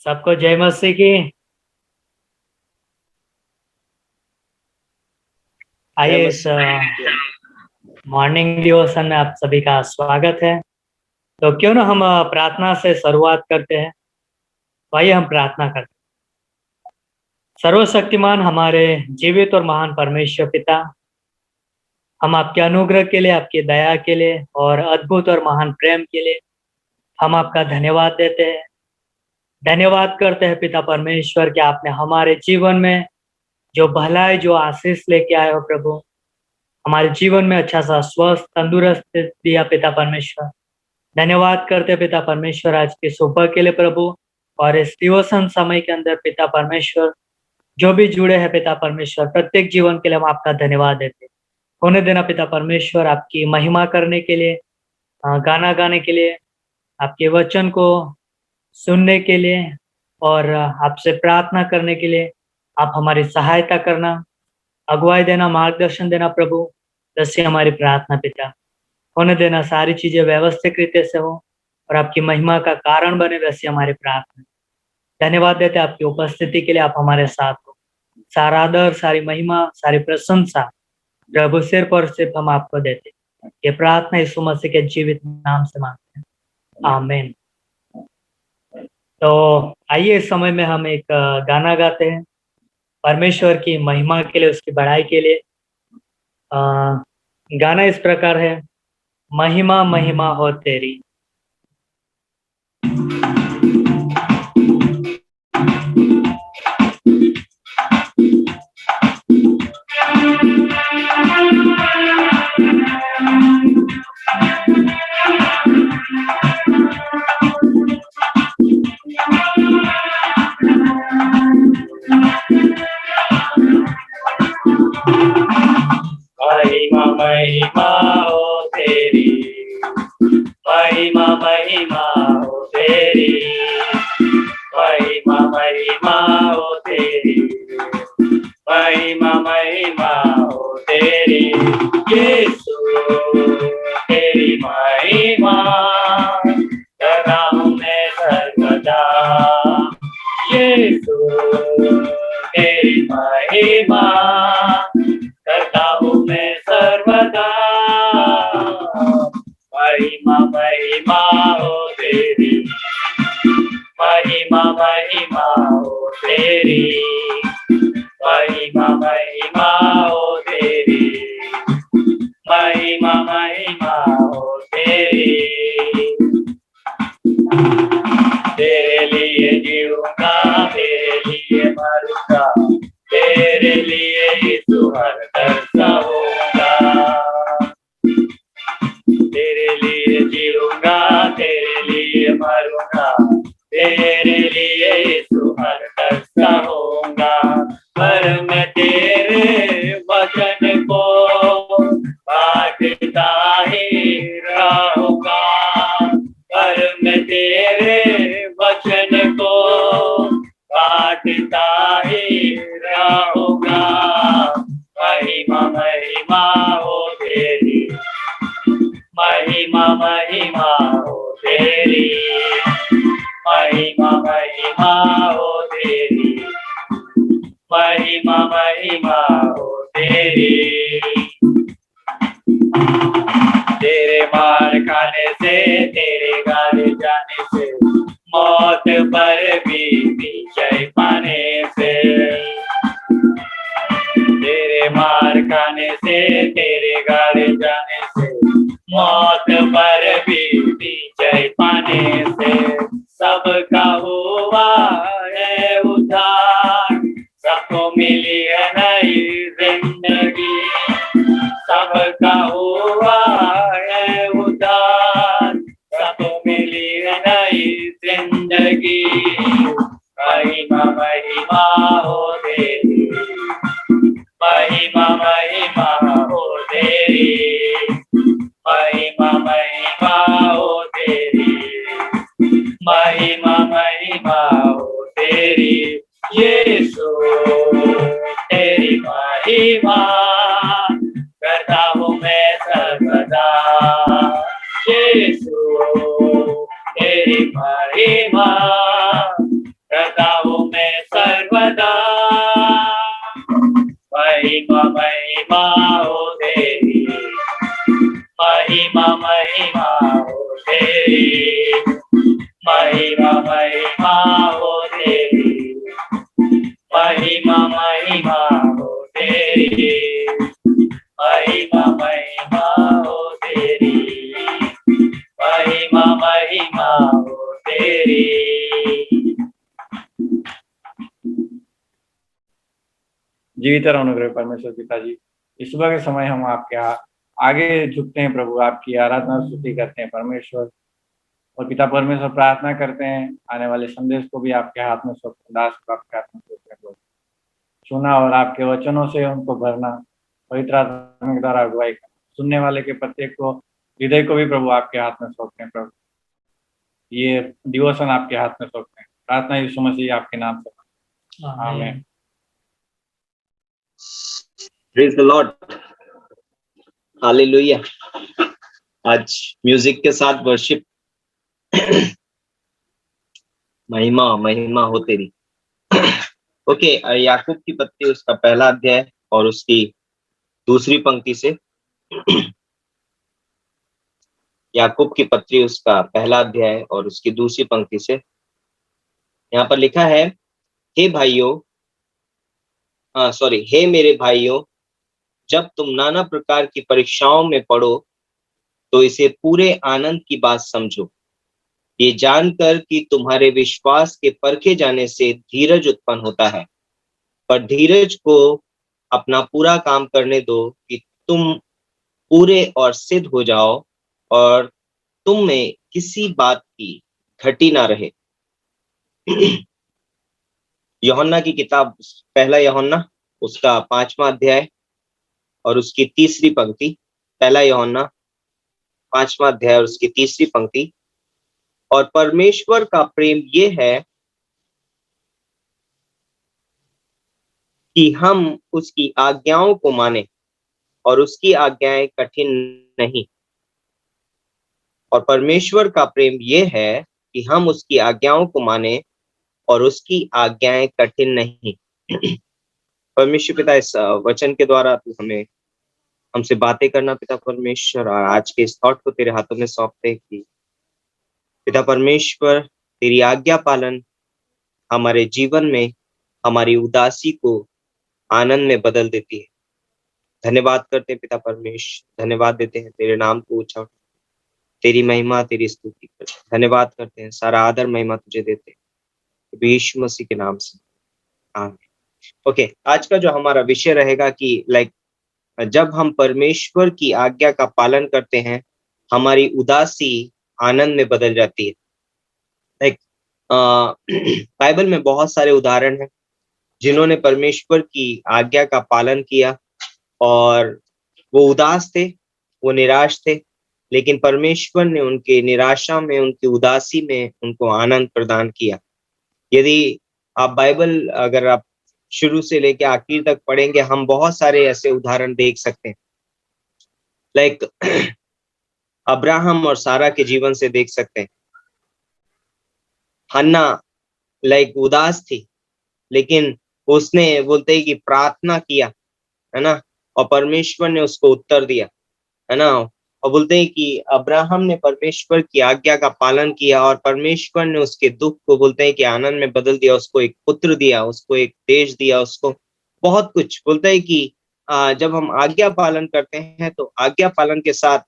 सबको जय मसीह की। आइए इस मॉर्निंग डिवोशन में आप सभी का स्वागत है। तो क्यों ना हम प्रार्थना से शुरुआत करते हैं। तो आइए हम प्रार्थना करते हैं। सर्वशक्तिमान हमारे जीवित और महान परमेश्वर पिता, हम आपके अनुग्रह के लिए, आपकी दया के लिए और अद्भुत और महान प्रेम के लिए हम आपका धन्यवाद देते हैं। धन्यवाद करते हैं पिता परमेश्वर कि आपने हमारे जीवन में जो भलाई, जो आशीष लेके आए हो प्रभु, हमारे जीवन में अच्छा सा स्वस्थ तंदुरुस्त दिया पिता परमेश्वर। धन्यवाद करते पिता परमेश्वर आज के सुबह के लिए प्रभु, और इस डिवोशन समय के अंदर पिता परमेश्वर जो भी जुड़े हैं पिता परमेश्वर, प्रत्येक जीवन के लिए हम आपका धन्यवाद देते। होने देना पिता परमेश्वर आपकी महिमा करने के लिए, गाना गाने के लिए, आपके वचन को सुनने के लिए और आपसे प्रार्थना करने के लिए आप हमारी सहायता करना, अगुवाई देना, मार्गदर्शन देना प्रभु। जैसे हमारी प्रार्थना पिता, होने देना सारी चीजें व्यवस्थित रीति से हो और आपकी महिमा का कारण बने, वैसे हमारी प्रार्थना। धन्यवाद देते आपकी उपस्थिति के लिए, आप हमारे साथ हो। सारा आदर, सारी महिमा, सारी प्रशंसा प्रभु सिर्फ और सिर्फ हम आपको देते। ये प्रार्थना यीशु मसीह के जीवित नाम से मांगते हैं, आमीन। तो आइए इस समय में हम एक गाना गाते हैं परमेश्वर की महिमा के लिए, उसकी बड़ाई के लिए। गाना इस प्रकार है, महिमा महिमा हो तेरी। महिमा महिमा हो तेरी, महिमा महिमा हो तेरी, महिमा महिमा हो तेरी, महिमा महिमा हो तेरी। यीशु तेरी महिमा करता हूँ मैं सर्वदा। यीशु तेरी महिमा करता हूँ मैं सर्वदा। महिमा महिमा हो तेरी, महिमा महिमा हो तेरी, महिमा महिमा हो तेरी, महिमा महिमा हो तेरी। तेरे लिए जीऊंगा, तेरे लिए मरूंगा, तेरे लिए यीशु हर तरसा होगा। तेरे लिए जीऊंगा, तेरे लिए मरूंगा, तेरे लिए यीशु हर तरसा होगा। पर मैं तेरे वचन को बांटता ही रहूंगा, पर मैं तेरे वचन को बांटता ही रहूंगा। महिमा महिमा हो तेरी, महिमा महिमा हो तेरी, महिमा महिमा हो तेरी, महिमा महिमा हो तेरी। तेरे मार खाने से, तेरे गाले जाने से, मौत पर भी विजय पाने से। तेरे मार खाने से, तेरे गाले जाने से, मौत पर भी विजय पाने से। सबका हुआ है उद्धार, सबको मिली है नई जिंदगी। सबका हुआ है उद्धार, सबको मिली है नई जिंदगी। महिमा महिमा हो तेरी, महिमा महिमा हो तेरी, महिमा महिमा हो तेरी, महिमा महिमा हो तेरी। यीशु तेरी महिमा करता हूँ मैं सर्वदा। यीशु तेरी महिमा महिमा हो तेरी, महिमा महिमा हो तेरी, महिमा महिमा हो तेरी, महिमा महिमा हो तेरी। जीवित और अनुग्रह परमेश्वर पिताजी, इस सुबह के समय हम आपके आगे झुकते हैं प्रभु, आपकी आराधना और स्तुति करते हैं परमेश्वर। और पिता परमेश्वर, प्रार्थना करते हैं आने वाले संदेश को भी आपके हाथ में सौंपते, दास को आपके हाथ में सौंपते प्रभु। सुना और आपके वचनों से उनको भरना, पवित्र आत्मा के द्वारा अगुवाई करना, सुनने वाले के प्रत्येक को, हृदय को भी प्रभु आपके हाथ में सौंपते हैं प्रभु। ये डिवोशन आपके हाथ में सौंपते हैं, प्रार्थना यीशु मसीह आपके नाम से, आमीन। Praise the Lord. हालेलुया। आज म्यूजिक के साथ वर्शिप, महिमा महिमा हो तेरी। ओके, याकूब की पत्री उसका पहला अध्याय और उसकी दूसरी पंक्ति से। याकूब की पत्री उसका पहला अध्याय और उसकी दूसरी पंक्ति से यहाँ पर लिखा है, हे भाइयों, हे मेरे भाइयों, जब तुम नाना प्रकार की परीक्षाओं में पड़ो तो इसे पूरे आनंद की बात समझो, ये जानकर कि तुम्हारे विश्वास के परखे जाने से धीरज उत्पन्न होता है। पर धीरज को अपना पूरा काम करने दो कि तुम पूरे और सिद्ध हो जाओ और तुम में किसी बात की घटी ना रहे। यूहन्ना की किताब, पहला यूहन्ना उसका 5वां अध्याय और उसकी तीसरी पंक्ति। पहला यूहन्ना 5वां अध्याय और उसकी तीसरी पंक्ति। और परमेश्वर का प्रेम ये है कि हम उसकी आज्ञाओं को माने, और उसकी आज्ञाएं कठिन नहीं। और परमेश्वर का प्रेम ये है कि हम उसकी आज्ञाओं को माने और उसकी आज्ञाएं कठिन नहीं। परमेश्वर पिता, इस वचन के द्वारा तू हमसे बातें करना पिता परमेश्वर, और आज के इस थॉट को तेरे हाथों में सौंपते हैं कि पिता परमेश्वर तेरी आज्ञा पालन हमारे जीवन में हमारी उदासी को आनंद में बदल देती है। धन्यवाद करते हैं पिता परमेश्वर, धन्यवाद देते हैं, तेरे नाम को ऊंचा, तेरी महिमा तेरी स्तुति करते हैं। धन्यवाद करते हैं, सारा आदर महिमा तुझे देते हैं यीशु मसीह के नाम से, आमीन। ओके, आज का जो हमारा विषय रहेगा कि जब हम परमेश्वर की आज्ञा का पालन करते हैं हमारी उदासी आनंद में बदल जाती है। बाइबल में बहुत सारे उदाहरण हैं जिन्होंने परमेश्वर की आज्ञा का पालन किया और वो उदास थे, वो निराश थे, लेकिन परमेश्वर ने उनके निराशा में, उनकी उदासी में उनको आनंद प्रदान किया। यदि आप बाइबल अगर आप शुरू से लेकर आखिर तक पढ़ेंगे, हम बहुत सारे ऐसे उदाहरण देख सकते हैं। अब्राहम और सारा के जीवन से देख सकते हैं। हन्ना उदास थी, लेकिन उसने बोलते हैं कि प्रार्थना किया, है ना, और परमेश्वर ने उसको उत्तर दिया, है ना। और बोलते हैं कि अब्राहम ने परमेश्वर की आज्ञा का पालन किया और परमेश्वर ने उसके दुख को बोलते हैं कि आनंद में बदल दिया, उसको एक पुत्र दिया, उसको एक देश दिया, उसको बहुत कुछ। बोलता है कि जब हम आज्ञा पालन करते हैं तो आज्ञा पालन के साथ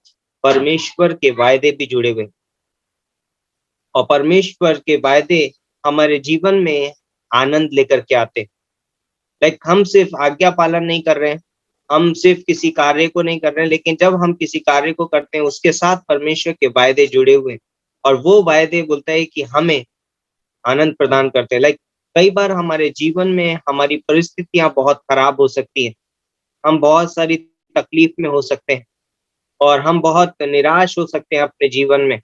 परमेश्वर के वायदे भी जुड़े हुए, और परमेश्वर के वायदे हमारे जीवन में आनंद लेकर के आते। हम सिर्फ आज्ञा पालन नहीं कर रहे हैं, हम सिर्फ किसी कार्य को नहीं कर रहे हैं, लेकिन जब हम किसी कार्य को करते हैं उसके साथ परमेश्वर के वायदे जुड़े हुए, और वो वायदे बोलता है कि हमें आनंद प्रदान करते हैं। कई बार हमारे जीवन में हमारी परिस्थितियां बहुत खराब हो सकती हैं, हम बहुत सारी तकलीफ में हो सकते हैं और हम बहुत निराश हो सकते हैं अपने जीवन में,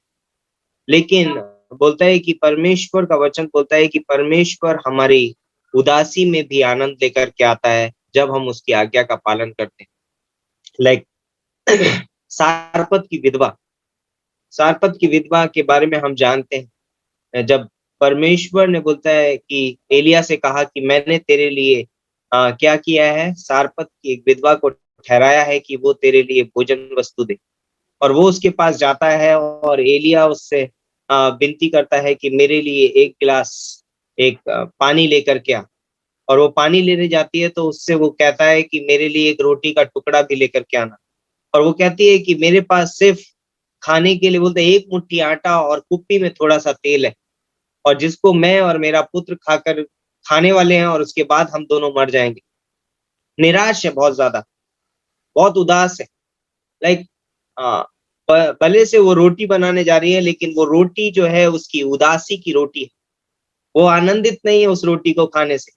लेकिन बोलता है कि परमेश्वर का वचन बोलता है कि परमेश्वर हमारी उदासी में भी आनंद लेकर के आता है जब हम उसकी आज्ञा का पालन करते हैं। सारपत की विधवा के बारे में हम जानते हैं। जब परमेश्वर ने बोलता है कि एलिया से कहा कि मैंने तेरे लिए क्या किया है, सारपत की एक विधवा को ठहराया है कि वो तेरे लिए भोजन वस्तु दे, और वो उसके पास जाता है और एलिया उससे विनती करता है कि मेरे लिए एक गिलास पानी लेकर के आ, और वो पानी लेने जाती है तो उससे वो कहता है कि मेरे लिए एक रोटी का टुकड़ा भी लेकर के आना, और वो कहती है कि मेरे पास सिर्फ खाने के लिए बोलते एक मुट्ठी आटा और कुप्पी में थोड़ा सा तेल है, और जिसको मैं और मेरा पुत्र खाकर खाने वाले हैं और उसके बाद हम दोनों मर जाएंगे। निराश है, बहुत ज्यादा, बहुत उदास है। लाइक भले से वो रोटी बनाने जा रही है, लेकिन वो रोटी जो है उसकी उदासी की रोटी है। वो आनंदित नहीं है उस रोटी को खाने से,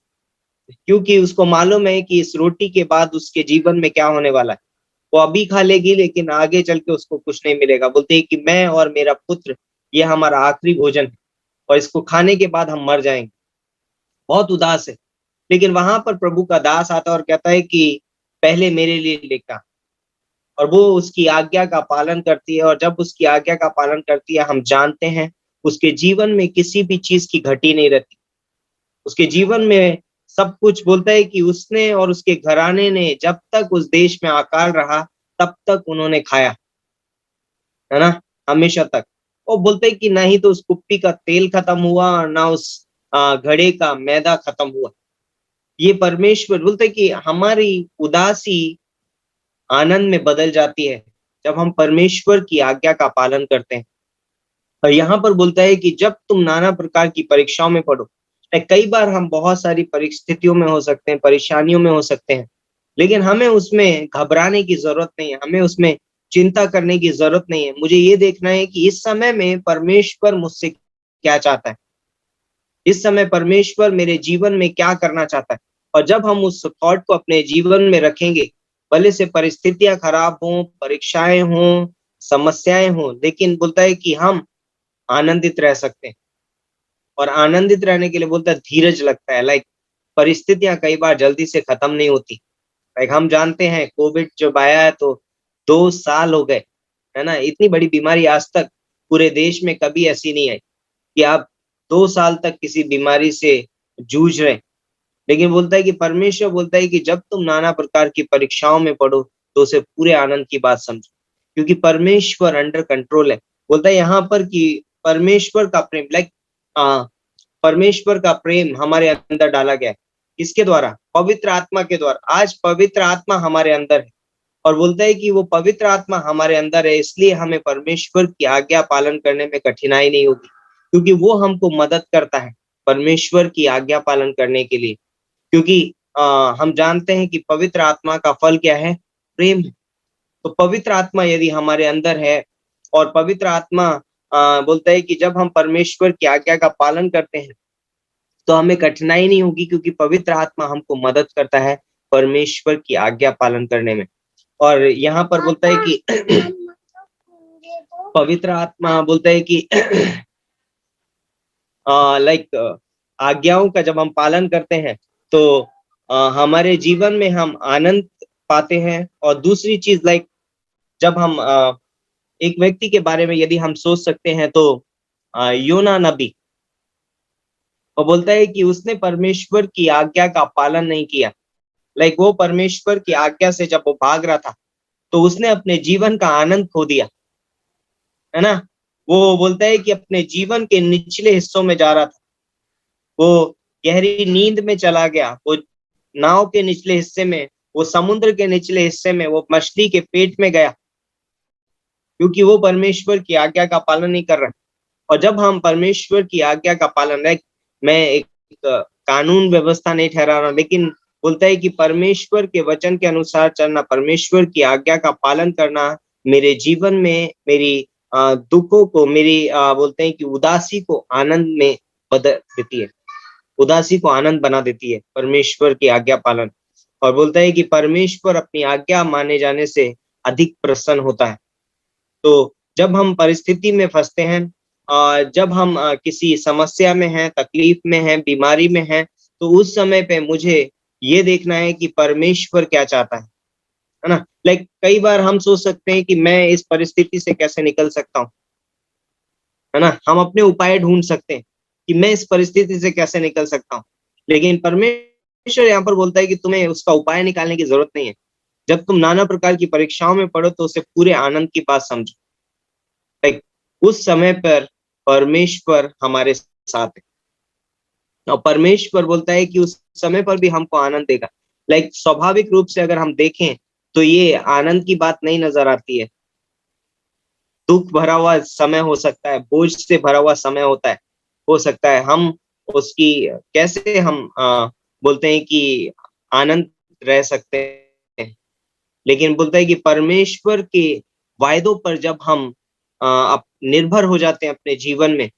क्योंकि उसको मालूम है कि इस रोटी के बाद उसके जीवन में क्या होने वाला है। वो अभी खा लेगी लेकिन आगे चल के उसको कुछ नहीं मिलेगा। बोलते हैं कि मैं और मेरा पुत्र ये हमारा आखिरी भोजन है, और इसको खाने के बाद हम मर जाएंगे। बहुत उदास है। लेकिन वहां पर प्रभु का दास आता है और कहता है कि पहले मेरे लिए लेकर, और वो उसकी आज्ञा का पालन करती है। और जब उसकी आज्ञा का पालन करती है, हम जानते हैं उसके जीवन में किसी भी चीज की घटी नहीं रहती। उसके जीवन में सब कुछ, बोलता है कि उसने और उसके घराने ने जब तक उस देश में अकाल रहा तब तक उन्होंने खाया, है ना, हमेशा तक। वो बोलते हैं कि ना ही तो उस कुप्पी का तेल खत्म हुआ और ना उस घड़े का मैदा खत्म हुआ। ये परमेश्वर बोलते हैं कि हमारी उदासी आनंद में बदल जाती है जब हम परमेश्वर की आज्ञा का पालन करते हैं। और यहाँ पर बोलता है कि जब तुम नाना प्रकार की परीक्षाओं में पड़ो, कई बार हम बहुत सारी परिस्थितियों में हो सकते हैं, परेशानियों में हो सकते हैं, लेकिन हमें उसमें घबराने की जरूरत नहीं है, हमें उसमें चिंता करने की जरूरत नहीं है। मुझे ये देखना है कि इस समय में परमेश्वर मुझसे क्या चाहता है, इस समय परमेश्वर मेरे जीवन में क्या करना चाहता है। और जब हम उस थॉट को अपने जीवन में रखेंगे, भले से परिस्थितियां खराब हों, परीक्षाएं हों, समस्याएं हों, लेकिन बोलता है कि हम आनंदित रह सकते हैं। और आनंदित रहने के लिए बोलता है धीरज लगता है। लाइक परिस्थितियां कई बार जल्दी से खत्म नहीं होती। लाइक हम जानते हैं कोविड जब आया है तो 2 साल हो गए, है ना। इतनी बड़ी बीमारी आज तक पूरे देश में कभी ऐसी नहीं आई कि आप 2 साल तक किसी बीमारी से जूझ रहे। लेकिन बोलता है कि परमेश्वर बोलता है कि जब तुम नाना प्रकार की परीक्षाओं में पढ़ो तो उसे पूरे आनंद की बात समझो, क्योंकि परमेश्वर अंडर कंट्रोल है। बोलता है यहाँ पर कि परमेश्वर का प्रेम, लाइक परमेश्वर का प्रेम हमारे अंदर डाला गया है। किसके द्वारा? पवित्र आत्मा के द्वारा। आज पवित्र आत्मा हमारे अंदर है, और बोलता है कि वो पवित्र आत्मा हमारे अंदर है, इसलिए हमें परमेश्वर की आज्ञा पालन करने में कठिनाई नहीं होगी, क्योंकि वो हमको मदद करता है परमेश्वर की आज्ञा पालन करने के लिए। क्योंकि हम जानते हैं कि पवित्र आत्मा का फल क्या है? प्रेम है। तो पवित्र आत्मा यदि हमारे अंदर है, और पवित्र आत्मा बोलता है कि जब हम परमेश्वर की आज्ञा का पालन करते हैं तो हमें कठिनाई नहीं होगी, क्योंकि पवित्र आत्मा हमको मदद करता है परमेश्वर की आज्ञा पालन करने में। और यहाँ पर बोलता है कि पवित्र आत्मा बोलता है कि लाइक आज्ञाओं का जब हम पालन करते हैं तो हमारे जीवन में हम आनंद पाते हैं। और दूसरी चीज, लाइक जब हम एक व्यक्ति के बारे में यदि हम सोच सकते हैं तो योना नबी, वो बोलता है कि उसने परमेश्वर की आज्ञा का पालन नहीं किया। लाइक वो परमेश्वर की आज्ञा से जब वो भाग रहा था तो उसने अपने जीवन का आनंद खो दिया, है ना। वो बोलता है कि अपने जीवन के निचले हिस्सों में जा रहा था, वो गहरी नींद में चला गया। वो नाव के निचले हिस्से में, वो समुद्र के निचले हिस्से में, वो मछली के पेट में गया, क्योंकि वो परमेश्वर की आज्ञा का पालन नहीं कर रहा। और जब हम परमेश्वर की आज्ञा का पालन, मैं एक कानून व्यवस्था नहीं ठहरा रहा, लेकिन बोलता है कि परमेश्वर के वचन के अनुसार चलना, परमेश्वर की आज्ञा का पालन करना मेरे जीवन में मेरी दुखों को, मेरी बोलते हैं कि उदासी को आनंद में बदल देती है, उदासी को आनंद बना देती है परमेश्वर की आज्ञा पालन। और बोलता है कि परमेश्वर अपनी आज्ञा माने जाने से अधिक प्रसन्न होता है। तो जब हम परिस्थिति में फंसते हैं, जब हम किसी समस्या में हैं, तकलीफ में हैं, बीमारी में हैं, तो उस समय पे मुझे ये देखना है कि परमेश्वर क्या चाहता है ना। लाइक कई बार हम सोच सकते हैं कि मैं इस परिस्थिति से कैसे निकल सकता हूँ, है ना। हम अपने उपाय ढूंढ सकते हैं कि मैं इस परिस्थिति से कैसे निकल सकता हूँ, लेकिन परमेश्वर यहाँ पर बोलता है कि तुम्हें उसका उपाय निकालने की जरूरत नहीं है। जब तुम नाना प्रकार की परीक्षाओं में पढ़ो तो उसे पूरे आनंद की बात समझो। लाइक उस समय पर परमेश्वर हमारे साथ है। और परमेश्वर बोलता है कि उस समय पर भी हमको आनंद देगा। स्वाभाविक रूप से अगर हम देखें तो ये आनंद की बात नहीं नजर आती है। दुख भरा हुआ समय हो सकता है, बोझ से भरा हुआ समय हो सकता है। हम उसकी कैसे हम बोलते हैं कि आनंद रह सकते हैं, लेकिन बोलता है कि परमेश्वर के वायदों पर जब हम निर्भर हो जाते हैं अपने जीवन में,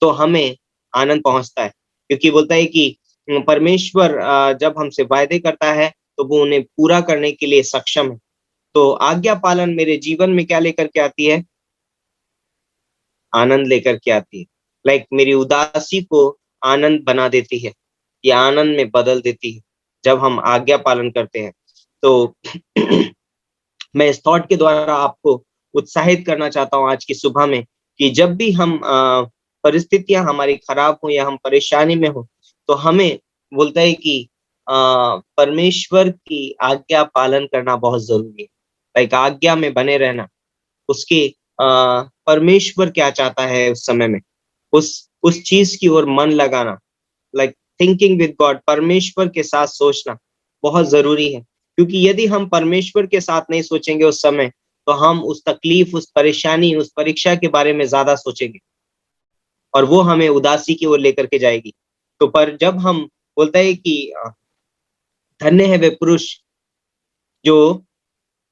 तो हमें आनंद पहुंचता है। क्योंकि बोलता है कि परमेश्वर जब हमसे वायदे करता है तो वो उन्हें पूरा करने के लिए सक्षम है। तो आज्ञा पालन मेरे जीवन में क्या लेकर के आती है? आनंद लेकर के आती है। मेरी उदासी को आनंद बना देती है, या आनंद में बदल देती है जब हम आज्ञा पालन करते हैं। तो मैं इस थॉट के द्वारा आपको उत्साहित करना चाहता हूँ आज की सुबह में कि जब भी हम परिस्थितियां हमारी खराब हो या हम परेशानी में हो, तो हमें बोलता है कि परमेश्वर की आज्ञा पालन करना बहुत जरूरी है। आज्ञा में बने रहना, उसके परमेश्वर क्या चाहता है उस समय में, उस चीज की ओर मन लगाना, थिंकिंग विद गॉड, परमेश्वर के साथ सोचना बहुत जरूरी है। क्योंकि यदि हम परमेश्वर के साथ नहीं सोचेंगे उस समय, तो हम उस तकलीफ, उस परेशानी, उस परीक्षा के बारे में ज्यादा सोचेंगे और वो हमें उदासी की ओर लेकर के जाएगी। तो पर जब हम बोलते हैं कि धन्य है वे पुरुष जो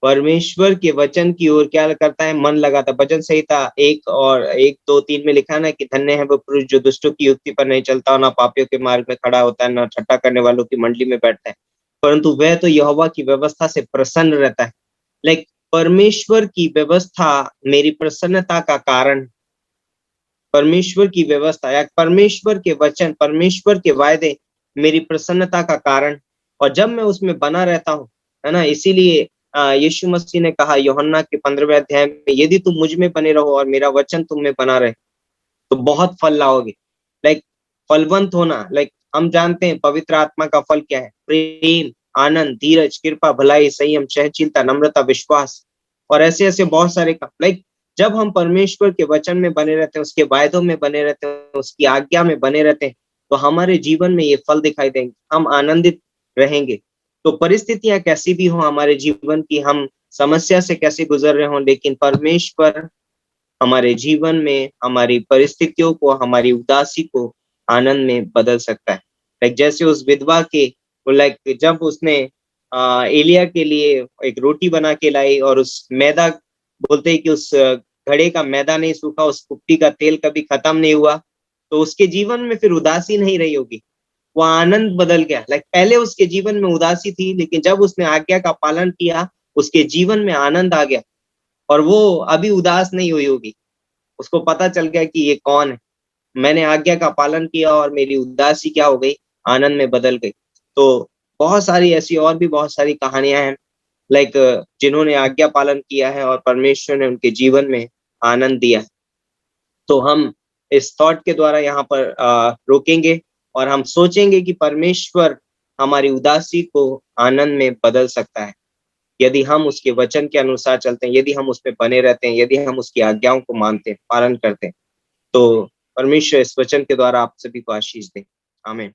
परमेश्वर के वचन की ओर क्या करता है, मन लगाता है। भजन संहिता 1:1-2-3 में लिखा ना कि धन्य है वो पुरुष जो दुष्टों की युक्ति पर नहीं चलता, ना पापियों के मार्ग में खड़ा होता है, ना ठट्ठा करने वालों की मंडली में बैठता है, परंतु वह तो यहोवा की व्यवस्था से प्रसन्न रहता है। परमेश्वर की व्यवस्था मेरी प्रसन्नता का कारण, परमेश्वर की व्यवस्था या परमेश्वर के वचन, परमेश्वर के वायदे मेरी प्रसन्नता का कारण। और जब मैं उसमें बना रहता हूँ, है ना, इसीलिए यीशु मसीह ने कहा यूहन्ना के 15वें अध्याय में, यदि तुम मुझ में बने रहो और मेरा वचन तुम में बना रहे तो बहुत फल लाओगे। फलवंत होना, हम जानते हैं पवित्र आत्मा का फल क्या है? प्रेम, आनंद, धीरज, कृपा, भलाई, संयम, सहनशीलता, नम्रता, विश्वास, और ऐसे ऐसे बहुत सारे काम। जब हम परमेश्वर के वचन में बने रहते हैं, उसके वायदों में बने रहते हैं, उसकी आज्ञा में बने रहते हैं, तो हमारे जीवन में ये फल दिखाई देंगे, हम आनंदित रहेंगे। तो परिस्थितियां कैसी भी हो हमारे जीवन की, हम समस्या से कैसे गुजर रहे हो, लेकिन परमेश्वर हमारे जीवन में हमारी परिस्थितियों को, हमारी उदासी को आनंद में बदल सकता है। जैसे उस विधवा के जब उसने एलिया के लिए एक रोटी बना के लाई और उस मैदा, बोलते हैं कि उस घड़े का मैदा नहीं सूखा, उस कुप्पी का तेल कभी खत्म नहीं हुआ, तो उसके जीवन में फिर उदासी नहीं रही होगी, वो आनंद बदल गया। पहले उसके जीवन में उदासी थी, लेकिन जब उसने आज्ञा का पालन किया, उसके जीवन में आनंद आ गया और वो अभी उदास नहीं हुई होगी। उसको पता चल गया कि ये कौन है, मैंने आज्ञा का पालन किया और मेरी उदासी क्या हो गई, आनंद में बदल गई। तो बहुत सारी ऐसी और भी बहुत सारी कहानियां हैं जिन्होंने आज्ञा पालन किया है और परमेश्वर ने उनके जीवन में आनंद दिया। तो हम इस थॉट के द्वारा यहाँ पर रोकेंगे और हम सोचेंगे कि परमेश्वर हमारी उदासी को आनंद में बदल सकता है यदि हम उसके वचन के अनुसार चलते हैं, यदि हम उस पर बने रहते हैं, यदि हम उसकी आज्ञाओं को मानते हैं, पालन करते हैं। तो परमेश्वर इस वचन के द्वारा आप सभी को आशीष दे। आमीन।